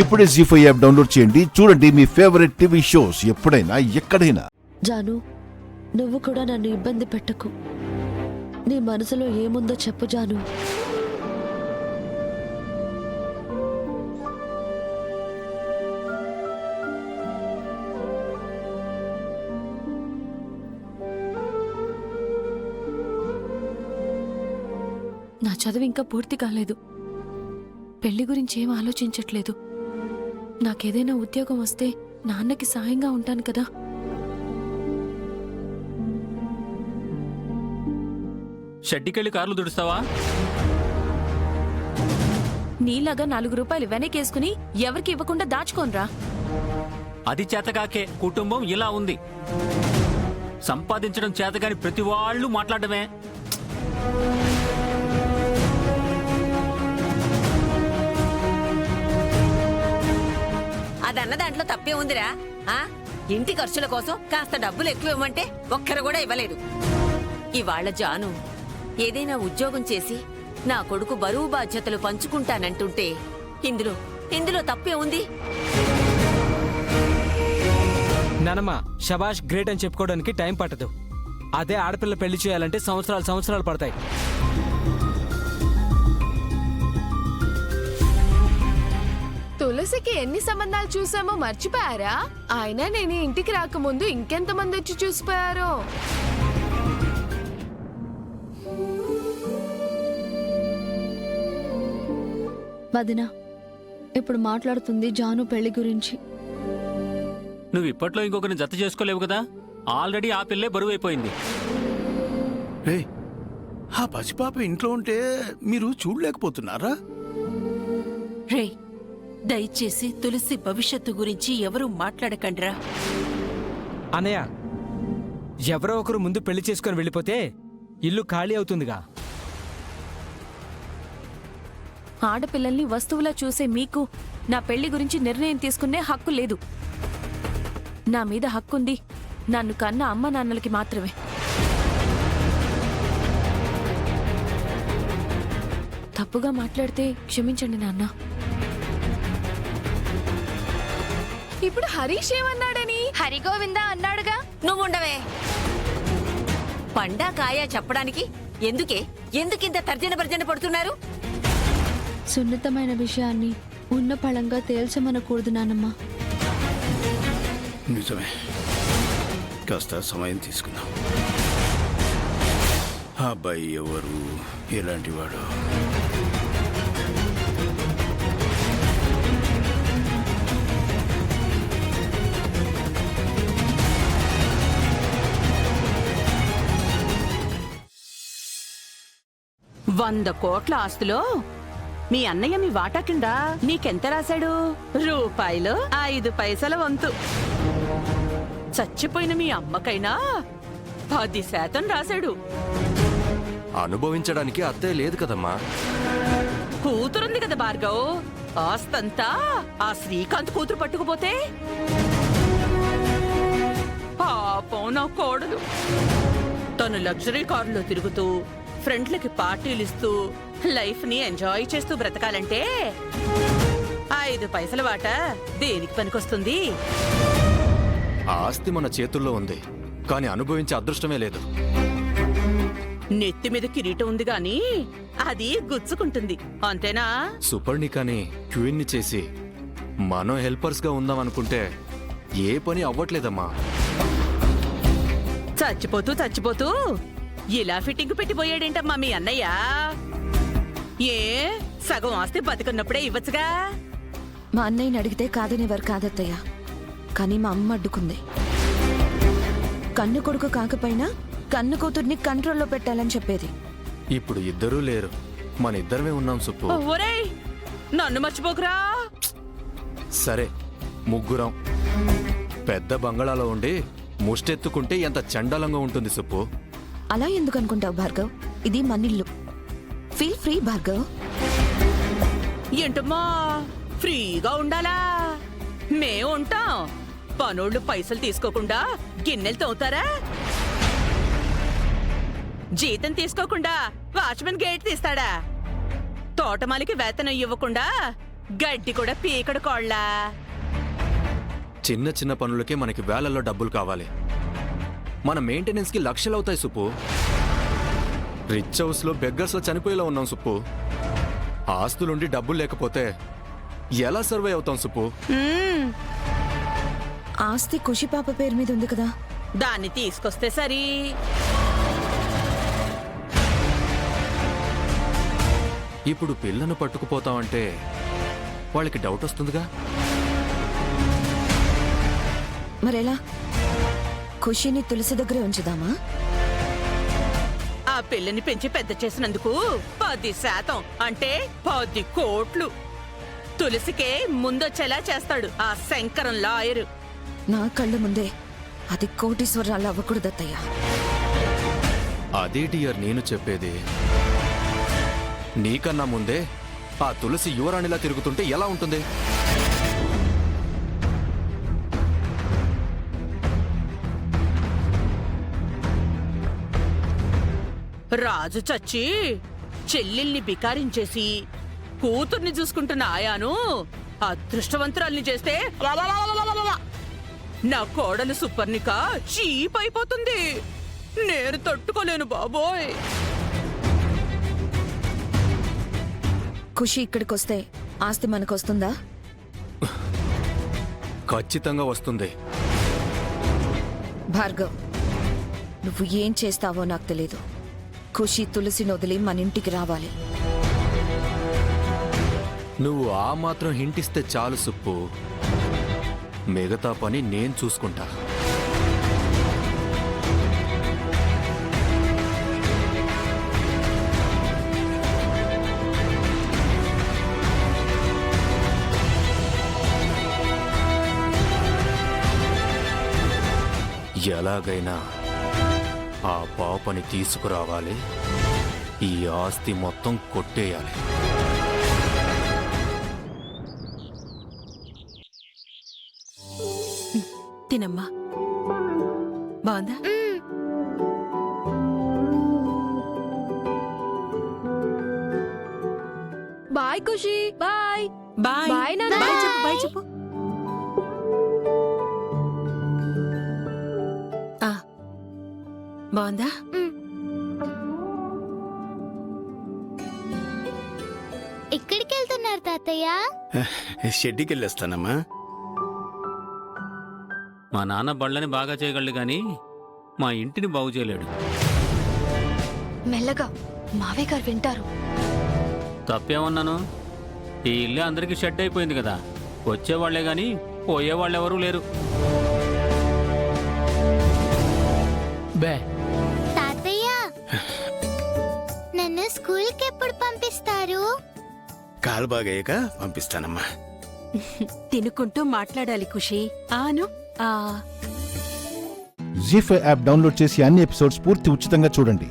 ఇప్పుడే జీ5 app download చేయండి. చూడండి మీ ఫేవరెట్ టీవీ షోస్ ఎప్పుడైనా ఎక్కడైనా. జాను, నువ్వు కూడా నన్ను ఇబ్బంది పెట్టకు. నీ మనసులో ఏముందో చెప్పు జాను. నా చదువు ఇంకా పూర్తి కాలేదు. పెళ్లి గురించి ఏం ఆలోచించట్లేదు. నాకేదైనా ఉద్యోగం వస్తే నాన్నకి సాయంగా ఉంటాను కదా. షెడ్డికెళ్ళి కార్లు దుడుస్తావా? నీలాగా 4 రూపాయలు వెనకేసుకుని ఎవరికి ఇవ్వకుండా దాచుకోనరా. అది చేతకాకే కుటుంబం ఇలా ఉంది. సంపాదించడం చేతగాని ప్రతి వాళ్ళు మాట్లాడమే. అదన్న దాంట్లో తప్పే ఉందిరా. ఇంటి ఖర్చుల కోసం కాస్త డబ్బులు ఎక్కువ ఇవ్వమంటే ఒక్కరు కూడా ఇవ్వలేదు. ఇవాళ్ల జాను ఏదైనా ఉద్యోగం చేసి నా కొడుకు బరువు బాధ్యతలు పంచుకుంటానంటుంటే ఇందులో తప్పే ఉంది. నానమ్మ, షబాష్ గ్రేట్ అని చెప్పుకోవడానికి టైం పట్టదు. అదే ఆడపిల్ల పెళ్లి చేయాలంటే సంవత్సరాలు పడతాయి. తులసికి ఎన్ని సంబంధాలు చూసామో మర్చిపోయారా? ఆయన నేను ఇంటికి రాకముందు ఇంకెంతమంది వచ్చి చూసిపోయారో. వదినా, ఇప్పుడు మాట్లాడుతుంది జాను పెళ్లి గురించి. నువ్వు ఇప్పట్లో ఇంకొకరిని జత చేసుకోలేవు కదా. ఆల్రెడీ ఆ పిల్లే బరువు అయిపోయింది. ఆ పసిపాప ఇంట్లో ఉంటే మీరు చూడలేకపోతున్నారా? రే, దయచేసి తులసి భవిష్యత్తు గురించి ఎవరూ మాట్లాడకండ్రా. అనయ్య, ఎవరో ఒకరు ముందు పెళ్లి చేసుకుని వెళ్ళిపోతే ఇల్లు ఖాళీ అవుతుందిగా. ఆడపిల్లల్ని వస్తువులా చూసే మీకు నా పెళ్లి గురించి నిర్ణయం తీసుకునే హక్కు లేదు. నా మీద హక్కుంది నన్ను కన్న అమ్మ నాన్నలకి మాత్రమే. తప్పుగా మాట్లాడితే క్షమించండి నాన్న. ఇప్పుడు హరీష్ ఏమన్నాడని? హరిగోవింద అన్నాడుగా. నువ్వుండవే. పండా కాయా చెప్పడానికి ఎందుకింత తర్జన భర్జన పడుతున్నారు? సున్నితమైన విషయాన్ని ఉన్న పళంగా తేల్చమనకూడదు నానమ్మ. నిజమే, కాస్త సమయం తీసుకుందాం. ఆ అబ్బాయి ఎవరు, ఎలాంటి వాడు? $100 కోట్ల ఆస్తిలో మీ అన్నయ్య మీ వాటా కింద నీకెంత రాశాడు? రూపాయలు 5 పైసల వంతు. చచ్చిపోయిన మీ అమ్మకైనా 10% రాశాడు. అనుభవించడానికి అత్తయ్య లేదు కదమ్మా. కూతురుంది కదా భార్గవ్. ఆస్తంతా ఆ శ్రీకాంత్ కూతురు పట్టుకుపోతే పాపం నా కోడలు. తను లగ్జరీ కారులో తిరుగుతూ ఫ్రెండ్లకి పార్టీలు ఇస్తూ లైఫ్ ని ఎంజాయ్ చేస్తూ బ్రతకాలంటే 5 పైసల వాట దేనికి పనికొస్తుంది? ఆస్తి మన చేతుల్లో ఉంది, కానీ అనుభవించే అదృష్టమే లేదు. నెత్తి మీద కిరీటం ఉంది గాని అది గుచ్చుకుంటుంది, అంతేనా? సుపర్ణికాని క్వీన్ని చేసి మనం హెల్పర్స్ గా ఉందాం అనుకుంటే ఏ పని అవ్వట్లేదమ్మా. చచ్చిపోతూ ఇలా ఫిట్టింగ్ పెట్టిపోయాడేంటమ్మా మీ అన్నయ్య? ఏ సగం ఆస్తి బతికున్నప్పుడే ఇవ్వచ్చుగా. మా అన్నయ్యని అడిగితే కాదనేవారు కాదత్తయ్య, కానీ మా అమ్మ అడ్డుకుంది. కన్ను కొడుకు కాకపోయినా కన్ను కూతుర్ని కంట్రోల్లో పెట్టాలని చెప్పేది. ఇప్పుడు ఇద్దరూ లేరు, మన ఇద్దరమే ఉన్నాం సుప్పు. ఒరేయ్, నన్ను మర్చిపోకురా. సరే, ముగ్గురం పెద్ద బంగళాలో ఉండి ముష్టెత్తుకుంటే ఎంత చండాలంగా ఉంటుంది సుప్పు. అలా ఎందుకు అనుకుంటావు భార్గవ్? ఇది మనిల్లు. Feel free Bhargav. ఏంటమ్మా ఫ్రీగా ఉండాలా? మేం ఉంటాం. పనోళ్ళు పైసలు తీసుకోకుండా గిన్నెలు తోతారా? జీతం తీసుకోకుండా వాచ్మెన్ గేట్ తీస్తాడా? తోటమాలికి వేతనం ఇవ్వకుండా గడ్డి కూడా పీకడు కోళ్ళ. చిన్న చిన్న పనులకే మనకి వేలల్లో డబ్బులు కావాలి. మన మెయింటెనెన్స్కి లక్షలవుతాయి సుప్పు. రిచ్ హౌస్లో బెగ్గర్స్లో చనిపోయేలా ఉన్నాం సుప్పు. ఆస్తులుండి డబ్బులు లేకపోతే ఎలా సర్వే అవుతాం సుప్పు? ఆస్తి ఖుషి పాప పేరు మీద ఉంది కదా. దాన్ని తీసుకొస్తే సరి. ఇప్పుడు పిల్లను పట్టుకుపోతామంటే వాళ్ళకి డౌట్ వస్తుందిగా. మరెలా? ఖుషిని తులసి దగ్గరే ఉంచుదామా? ఆ పిల్లని పెంచి పెద్ద చేసినందుకు 10% అంటే 10 కోట్లు తులసికే ముందొచ్చేలా చేస్తాడు ఆ శంకరం లాయరు. నా కళ్ళ ముందే అది కోటీశ్వరాలు అవ్వకూడదత్తయ్యా. అదే డియర్ నేను చెప్పేది. నీకన్నా ముందే ఆ తులసి యువరాణిలా తిరుగుతుంటే ఎలా ఉంటుంది? రాజు చచ్చి చెల్లెల్ని బికారించేసి కూతుర్ని చూసుకుంటున్న ఆయాను అదృష్టవంతురాల్ని చేస్తే లలలలలలలల. నా కోడలు సుపర్ణిక చీప్ అయిపోతుంది. నేను తట్టుకోలేను బాబోయ్. ఖుషి ఇక్కడికొస్తే ఆస్తి మనకొస్తుందా? ఖచ్చితంగా వస్తుంది. భార్గవ్, నువ్వు ఏం చేస్తావో నాకు తెలీదు. ఖుషి తులసిని వదిలి మన ఇంటికి రావాలి. నువ్వు ఆ మాత్రం హింటిస్తే చాలు సుప్పు. మిగతా పని నేను చూసుకుంటా. ఎలాగైనా ఆ పాపని తీసుకురావాలి. ఈ ఆస్తి మొత్తం కొట్టేయాలి. తినమ్మా. బాగుందా? Bye Khushi. Bye bye. Bye నాన్న. బాయ్ చెప్పు, బాయ్ చెప్పు. ఆ, బాగుందా? ఎక్కడికి వెళ్తున్నారు తాతయ్య? షెడ్డికి వెళ్ళేస్తానమ్మా. మా నాన్న బళ్ళని బాగా చేయగలడు గాని మా ఇంటిని బాగు చేయలేడు. మెల్లగా, మావయ్య గారు వింటారు. తప్పేమన్నాను? ఈ ఇల్లే అందరికీ షెడ్ అయిపోయింది కదా. వచ్చేవాళ్లే గాని పోయేవాళ్ళెవరూ లేరు. తాతయ్య, నన్ను స్కూల్కి ఎప్పుడు పంపిస్తారు? కాలు బాగయ్యాక పంపిస్తానమ్మా. తినుకుంటూ మాట్లాడాలి ఖుషి. ఆను. జీ5 యాప్ డౌన్లోడ్ చేసి అన్ని ఎపిసోడ్స్ పూర్తి ఉచితంగా చూడండి.